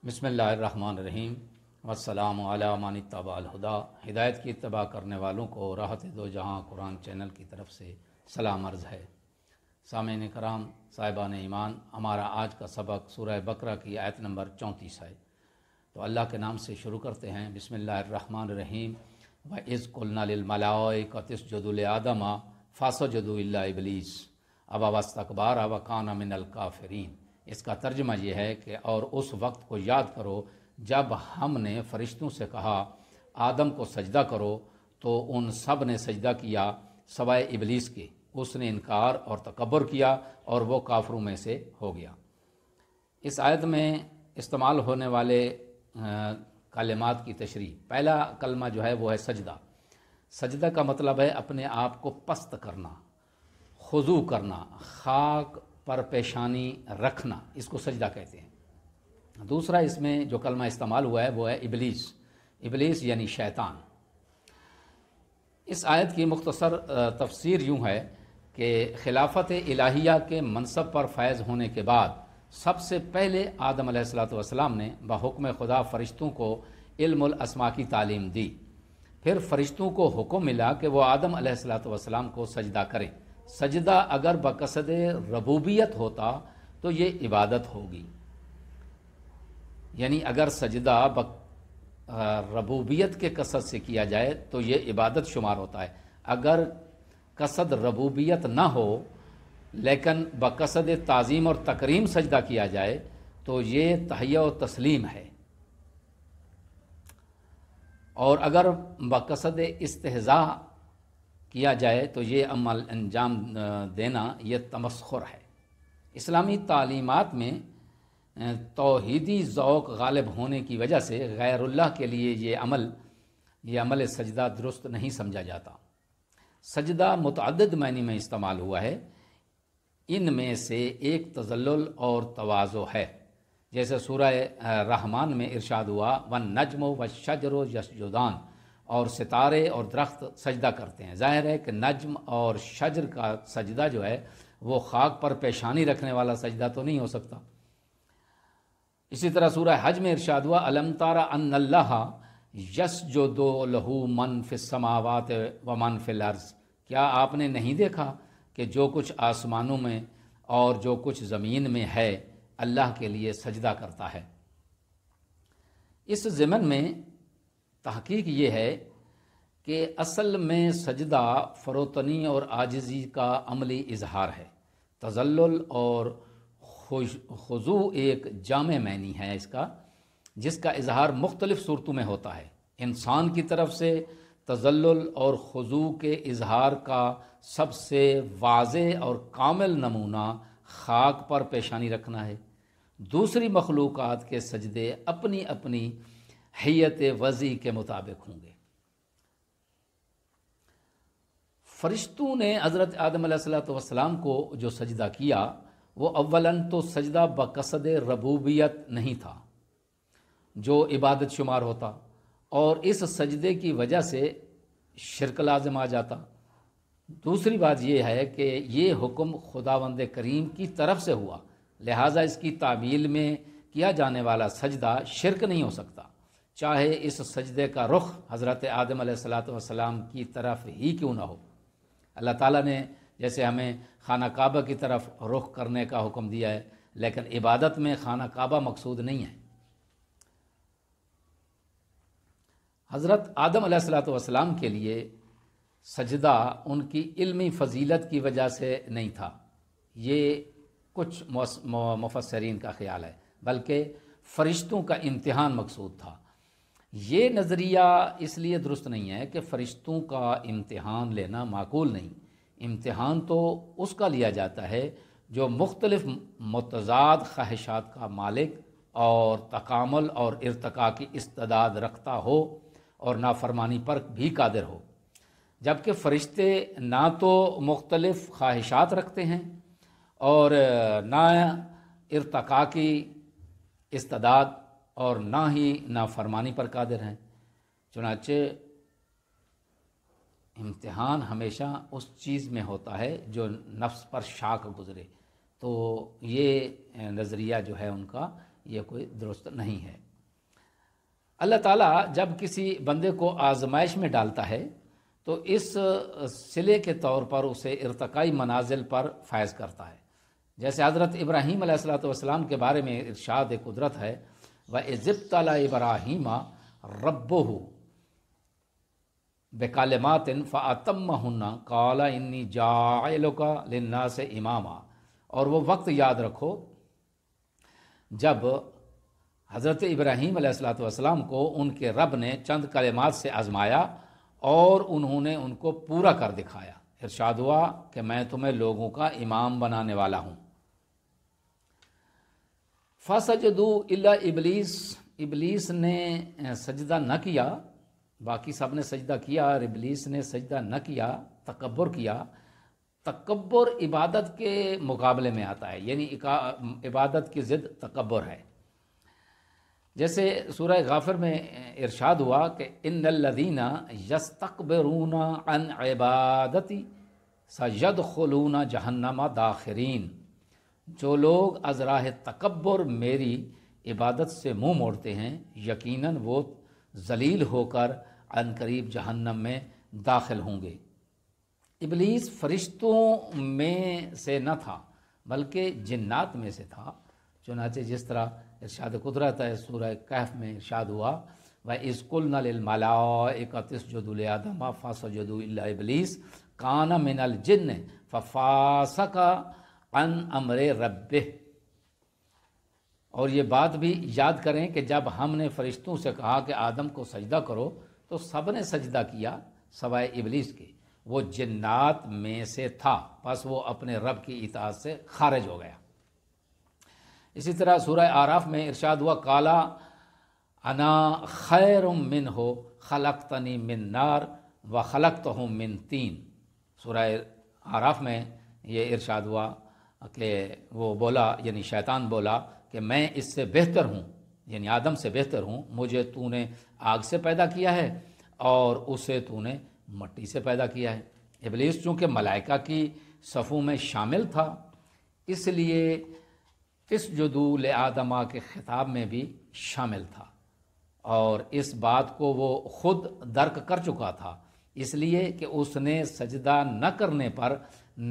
बिस्मिल्लाहिर्रहमानिर्रहीम वस्सलामु अला मन इत्तबा अल हुदा। हिदायत की इत्तबा करने वालों को राहत दो जहां कुरान चैनल की तरफ से सलाम अर्ज़ है। सामीन कराम, साहिबान ईमान, हमारा आज का सबक सूरह बकरा की आयत नंबर 34 है। तो अल्लाह के नाम से शुरू करते हैं। बिस्मिल्लाहिर्रहमानिर्रहीम। व इज़ कुल्ना लिल मलाइकति इसजुदू लि आदम फसजदू इल्ला इब्लीस अबा वस्तकबार व काना मिनल काफिरीन। इसका तर्जुमा ये है कि और उस वक्त को याद करो जब हमने फरिश्तों से कहा आदम को सजदा करो तो उन सब ने सजदा किया सवाए इबलीस के। उसने इनकार और तकब्बुर किया और वो काफरों में से हो गया। इस आयत में इस्तेमाल होने वाले कलिमात की तशरीह, पहला कलमा जो है वो है सजदा। सजदा का मतलब है अपने आप को पस्त करना, खुजू करना, खाक पर पेशानी रखना, इसको सजदा कहते हैं। दूसरा इसमें जो कलमा इस्तेमाल हुआ है वो है इबलीस। इबलीस यानी शैतान। इस आयत की मुख्तसर तफसीर यूँ है कि खिलाफत इलाहिया के मनसब पर फैज़ होने के बाद सबसे पहले आदम अलैहिस्सलाम ने बहुक्म खुदा फ़रिश्तों को इल्मुल अस्मा की तालीम दी। फिर फ़रिश्तों को हुक्म मिला कि वो आदम अलैहिस्सलाम को सजदा करें। सजदा अगर बकसद रबूबियत होता तो ये इबादत होगी, यानी अगर सजदा रबूबियत के कसद से किया जाए तो ये इबादत शुमार होता है। अगर कसद रबूबियत ना हो लेकिन बकसद ताज़ीम और तकरीम सजदा किया जाए तो ये तहय्या व तस्लीम है। और अगर बकसद इस्तेहज़ा किया जाए तो ये अमल अंजाम देना ये तमस्खुर है। इस्लामी तालीमात में तौहीदी ज़ौक़ गालिब होने की वजह से गैरुल्लाह के लिए ये अमल सजदा दुरुस्त नहीं समझा जाता। सजदा मुतअद्दिद मानी में इस्तेमाल हुआ है। इनमें से एक तज़ल्लुल और तवाज़ु है। जैसे सूरह रहमान में इरशाद हुआ वन नज्मु व शजरु यसजुदान, और सितारे और दरख्त सजदा करते हैं। ज़ाहिर है कि नज्म और शजर का सजदा जो है वो खाक पर पेशानी रखने वाला सजदा तो नहीं हो सकता। इसी तरह सूरह हज में इरशाद हुआ अलम तारा अन्नल्लाह यसजुदु लहू मन फिस समावात व मन फिल अर्ज़। क्या आपने नहीं देखा कि जो कुछ आसमानों में और जो कुछ ज़मीन में है अल्लाह के लिए सजदा करता है। इस ज़मन में तहकीक ये है कि असल में सजदा फ़रोतनी और आजिज़ी का अमली इजहार है। तज़ल्लुल और खुज़ू एक जामे मैनी है इसका, जिसका इजहार मुख्तलिफ़ सूरतों में होता है। इंसान की तरफ से तज़ल्लुल और खुज़ू के इजहार का सबसे वाज़े और कामिल नमूना खाक पर पेशानी रखना है। दूसरी मखलूक़ात के सजदे अपनी अपनी हैयत वज़ी के मुताबिक होंगे। फ़रिश्तों ने हज़रत आदम अलैहिस्सलाम को जो सजदा किया वो अव्वलन तो सजदा बकसद रबूबियत नहीं था जो इबादत शुमार होता, और इस सजदे की वजह से शिरक लाज़िम आ जाता। दूसरी बात यह है कि ये हुक्म खुदावंद करीम की तरफ से हुआ, लिहाजा इसकी तामील में किया जाने वाला सजदा शिरक नहीं हो सकता, चाहे इस सजदे का रुख हज़रत आदम अलैहिस्सलाम की तरफ ही क्यों ना हो। अल्लाह ताला ने जैसे हमें खाना काबा की तरफ रुख करने का हुक्म दिया है, लेकिन इबादत में खाना काबा मकसूद नहीं है। हज़रत आदम अलैहिस्सलाम के लिए सजदा उनकी इल्मी फ़जीलत की वजह से नहीं था, ये कुछ मुफस्सिरीन का ख्याल है, बल्कि फ़रिश्तों का इम्तिहान मकसूद था। ये नज़रिया इसलिए दुरुस्त नहीं है कि फ़रिश्तों का इम्तिहान लेना माकूल नहीं। इम्तिहान तो उसका लिया जाता है जो मुख्तलिफ मुतज़ाद ख्वाहिशात का मालिक और तकामुल और इर्तिका की इस्तिदाद रखता हो और नाफरमानी पर भी कादिर हो, जबकि फ़रिश्ते ना तो मुख्तलिफ ख्वाहिशात रखते हैं और ना इर्तिका की इस्तिदाद और ना ही नाफरमानी पर कादिर हैं। चुनाचे इम्तिहान हमेशा उस चीज़ में होता है जो नफ्स पर शाक गुज़रे, تو یہ نظریہ جو ہے ان کا یہ کوئی درست نہیں ہے۔ اللہ تعالیٰ جب کسی بندے کو آزمائش میں ڈالتا ہے تو اس صلے کے طور پر اسے ارتقائی منازل پر فائز کرتا ہے۔ جیسے حضرت ابراہیم علیہ السلام کے بارے میں ارشاد قدرت ہے، وَإِذِ ابْتَلَىٰ إِبْرَاهِيمَ رَبُّهُ بِكَلِمَاتٍ فَأَتَمَّهُنَّ قَالَ إِنِّي جَاعِلُكَ لِلنَّاسِ إِمَامًا۔ اور وہ وقت یاد رکھو جب حضرت ابراہیم علیہ السلام کو ان کے رب نے چند کلمات سے آزمایا اور انہوں نے ان کو پورا کر دکھایا۔ ارشاد ہوا کہ میں تمہیں لوگوں کا امام بنانے والا ہوں۔ فَسَجَدُوا إِلَّا ابلیس نے سجدہ نہ کیا، باقی سب نے سجدہ کیا اور ابلیس نے سجدہ نہ کیا، تکبر کیا۔ تکبر عبادت کے مقابلے میں آتا ہے، یعنی عبادت کی ضد تکبر ہے۔ جیسے سورہ غافر میں ارشاد ہوا کہ ان الذین یستکبرون عن عبادتی سیدخلون جہنم داخرین۔ جو لوگ از راہ تکبر میری عبادت سے منہ موڑتے ہیں یقیناً وہ ذلیل ہو کر عن قریب جہنم میں داخل ہوں گے۔ ابلیس فرشتوں میں سے نہ تھا بلکہ جنات میں سے تھا، چنانچہ جس طرح ارشاد قدرت ہے سورہ کہف میں ارشاد ہوا وَإِذْ قُلْنَا لِلْمَلَائِكَةِ اسْجُدُوا لِآدَمَ فَسَجَدُوا إِلَّا إِبْلِيسَ كَانَ مِنَ الْجِنِّ فَفَسَقَ عَنْ أَمْرِ رَبِّهِ۔ اور یہ بات بھی یاد کریں کہ جب ہم نے فرشتوں سے کہا کہ آدم کو سجدہ کرو تو سب نے سجدہ کیا سوائے ابلیس کے، وہ جنات میں سے تھا، پس وہ اپنے رب کی اطاعت سے خارج ہو گیا۔ اسی طرح سورہ اعراف میں ارشاد ہوا قالا انا خیر منہ خلقتنی من نار وخلقتہ من طین۔ سورہ اعراف میں یہ ارشاد ہوا کہ وہ بولا، یعنی شیطان بولا کہ میں اس سے بہتر ہوں، یعنی آدم سے بہتر ہوں، مجھے تو نے آگ سے پیدا کیا ہے اور اسے تو نے مٹی سے پیدا کیا ہے۔ ابلیس چونکہ ملائکہ کی صفوں میں شامل تھا اس لیے اسجدوا لآدم کے خطاب میں بھی شامل تھا، اور اس بات کو وہ خود درک کر چکا تھا، اس لیے کہ اس نے سجدہ نہ کرنے پر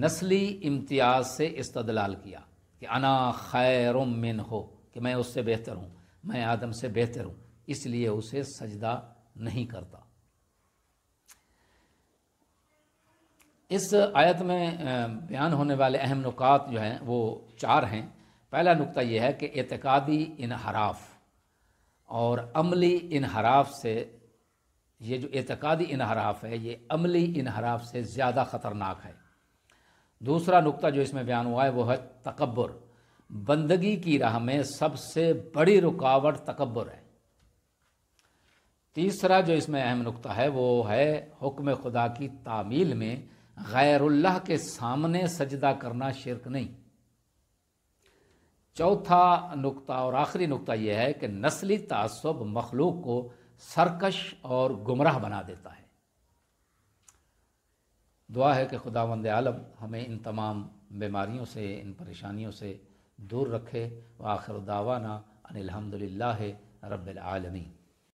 نسلی امتیاز سے استدلال کیا کہ انا خیر منہ، کہ میں اس سے بہتر ہوں، میں آدم سے بہتر ہوں، اس لیے اسے سجدہ نہیں کرتا۔ اس آیت میں بیان ہونے والے اہم نکات جو ہیں وہ 4 ہیں۔ پہلا نقطہ یہ ہے کہ اعتقادی انحراف اور عملی انحراف سے، یہ جو اعتقادی انحراف ہے یہ عملی انحراف سے زیادہ خطرناک ہے۔ دوسرا نقطہ جو اس میں بیان ہوا ہے وہ ہے تکبر، بندگی کی راہ میں سب سے بڑی رکاوٹ تکبر ہے۔ تیسرا جو اس میں اہم نقطہ ہے وہ ہے حکم خدا کی تعمیل میں غیر اللہ کے سامنے سجدہ کرنا شرک نہیں۔ چوتھا نقطہ اور آخری نقطہ یہ ہے کہ نسلی تعصب مخلوق کو سرکش اور گمراہ بنا دیتا ہے۔ دعا ہے کہ خداوند عالم ہمیں ان تمام بیماریوں سے، ان پریشانیوں سے دور رکھے۔ وآخر دعوانا ان الحمدللہ رب العالمین۔